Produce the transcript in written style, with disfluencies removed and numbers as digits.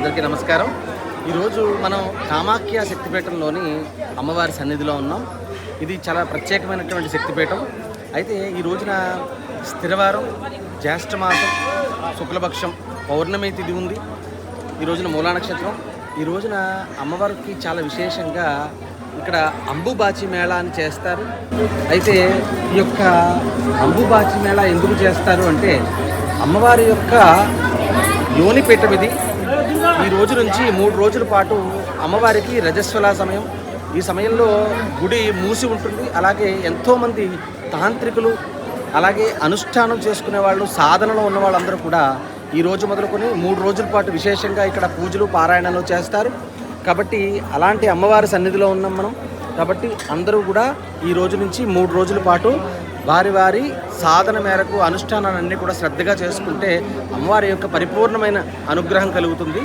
అందరికీ నమస్కారం. ఈరోజు మనం కామాఖ్య శక్తిపీఠంలోని అమ్మవారి సన్నిధిలో ఉన్నాం. ఇది చాలా ప్రత్యేకమైనటువంటి శక్తిపీఠం. అయితే ఈ రోజున స్థిరవారం, జ్యేష్ఠ మాసం, శుక్లపక్షం, పౌర్ణమి తిథి ఉంది. ఈ రోజున మూలా నక్షత్రం. ఈ రోజున అమ్మవారికి చాలా విశేషంగా ఇక్కడ అంబుబాచి మేళా అని చేస్తారు. అయితే ఈ యొక్క అంబుబాచి మేళా ఎందుకు చేస్తారు అంటే అమ్మవారి యొక్క యోనిపీఠం ఇది. ఈ రోజు నుంచి 3 రోజుల పాటు అమ్మవారికి రజస్వల సమయం. ఈ సమయంలో గుడి మూసి ఉంటుంది. అలాగే ఎంతోమంది తాంత్రికులు, అలాగే అనుష్ఠానం చేసుకునే వాళ్ళు, సాధనలో ఉన్న వాళ్ళందరూ కూడా ఈ రోజు మొదలుకొని 3 రోజుల పాటు విశేషంగా ఇక్కడ పూజలు, పారాయణలు చేస్తారు. కాబట్టి అలాంటి అమ్మవారి సన్నిధిలో ఉన్నాం మనం. కాబట్టి అందరూ కూడా ఈ రోజు నుంచి 3 రోజుల పాటు వారి వారి సాధన మేరకు అనుష్ఠానాలన్నీ కూడా శ్రద్ధగా చేసుకుంటే అమ్మవారి యొక్క పరిపూర్ణమైన అనుగ్రహం కలుగుతుంది.